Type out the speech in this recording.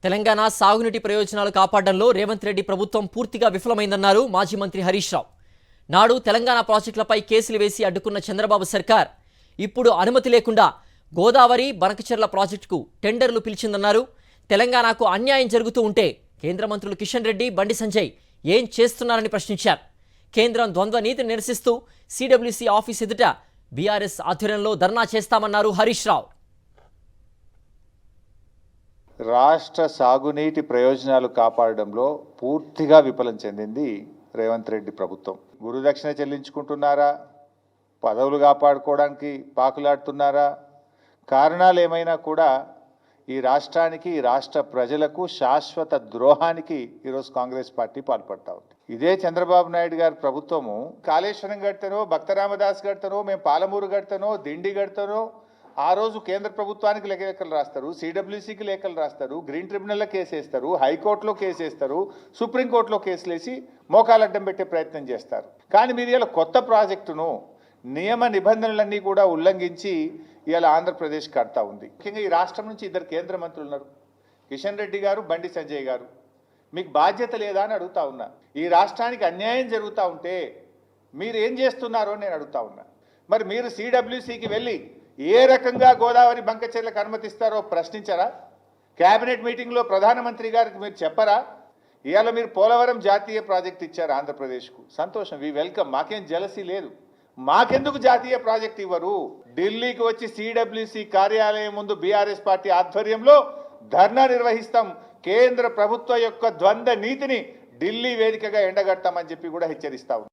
తెలంగాణ సాగునీటి ప్రయోజనాలు కాపాడడంలో రేవంత్ రెడ్డి ప్రభుత్వం పూర్తిగా విఫలమైందన్నారు మాజీ మంత్రి హరీష్ రావు. నాడు తెలంగాణ ప్రాజెక్టులపై కేసులు వేసి అడ్డుకున్న చంద్రబాబు సర్కార్ ఇప్పుడు అనుమతి లేకుండా గోదావరి బనకచెర్ల ప్రాజెక్టుకు టెండర్లు పిలిచిందన్నారు. తెలంగాణకు అన్యాయం జరుగుతూ ఉంటే కేంద్ర మంత్రులు కిషన్ రెడ్డి, బండి సంజయ్ ఏం చేస్తున్నారని ప్రశ్నించారు. కేంద్రం ద్వంద్వ నీతిని నిరసిస్తూ సిడబ్ల్యూసీ ఆఫీస్ ఎదుట బీఆర్ఎస్ ఆధ్వర్యంలో ధర్నా చేస్తామన్నారు హరీష్ రావు. రాష్ట్ర సాగునీటి ప్రయోజనాలు కాపాడడంలో పూర్తిగా విఫలం చెందింది రేవంత్ రెడ్డి ప్రభుత్వం. గురుదక్షిణ చెల్లించుకుంటున్నారా, పదవులు కాపాడుకోవడానికి పాకులాడుతున్నారా, కారణాలు ఏమైనా కూడా ఈ రాష్ట్రానికి, ఈ రాష్ట్ర ప్రజలకు శాశ్వత ద్రోహానికి ఈరోజు కాంగ్రెస్ పార్టీ పాల్పడతా ఉంది. ఇదే చంద్రబాబు నాయుడు గారి ప్రభుత్వము కాళేశ్వరం కడతానో, భక్తరామదాస్ కడతానో, మేము పాలమూరు కడతానో, దిండి కడతానో, ఆ రోజు కేంద్ర ప్రభుత్వానికి లేఖలు రాస్తారు, సిడబ్ల్యూసీకి లేఖలు రాస్తారు, గ్రీన్ ట్రిబ్యునల్లో కేసేస్తారు, హైకోర్టులో కేసేస్తారు, సుప్రీంకోర్టులో కేసులు వేసి మోకాలు అడ్డం పెట్టే ప్రయత్నం చేస్తారు. కానీ మీరు ఇలా కొత్త ప్రాజెక్టును నియమ నిబంధనలన్నీ కూడా ఉల్లంఘించి ఇవాళ ఆంధ్రప్రదేశ్ కడతా ఉంది. ముఖ్యంగా ఈ రాష్ట్రం నుంచి ఇద్దరు కేంద్ర మంత్రులు ఉన్నారు, కిషన్ రెడ్డి గారు, బండి సంజయ్ గారు. మీకు బాధ్యత లేదా అని అడుగుతా ఉన్నా. ఈ రాష్ట్రానికి అన్యాయం జరుగుతూ ఉంటే మీరు ఏం చేస్తున్నారో నేను అడుగుతా ఉన్నా. మరి మీరు సిడబ్ల్యూసీకి వెళ్ళి ఏ రకంగా గోదావరి బంకచెర్లకు అనుమతిస్తారో ప్రశ్నించరా? కేబినెట్ మీటింగ్లో ప్రధానమంత్రి గారికి మీరు చెప్పరా? ఇవాళ మీరు పోలవరం జాతీయ ప్రాజెక్ట్ ఇచ్చారు ఆంధ్రప్రదేశ్కు, సంతోషం, వి వెల్కమ్, మాకేం జలసీ లేదు. మాకెందుకు జాతీయ ప్రాజెక్ట్ ఇవ్వరు? ఢిల్లీకి వచ్చి సిడబ్ల్యూసీ కార్యాలయం ముందు బీఆర్ఎస్ పార్టీ ఆధ్వర్యంలో ధర్నా నిర్వహిస్తాం. కేంద్ర ప్రభుత్వం యొక్క ద్వంద్వ నీతిని ఢిల్లీ వేదికగా ఎండగడతామని చెప్పి కూడా హెచ్చరిస్తా ఉన్నాం.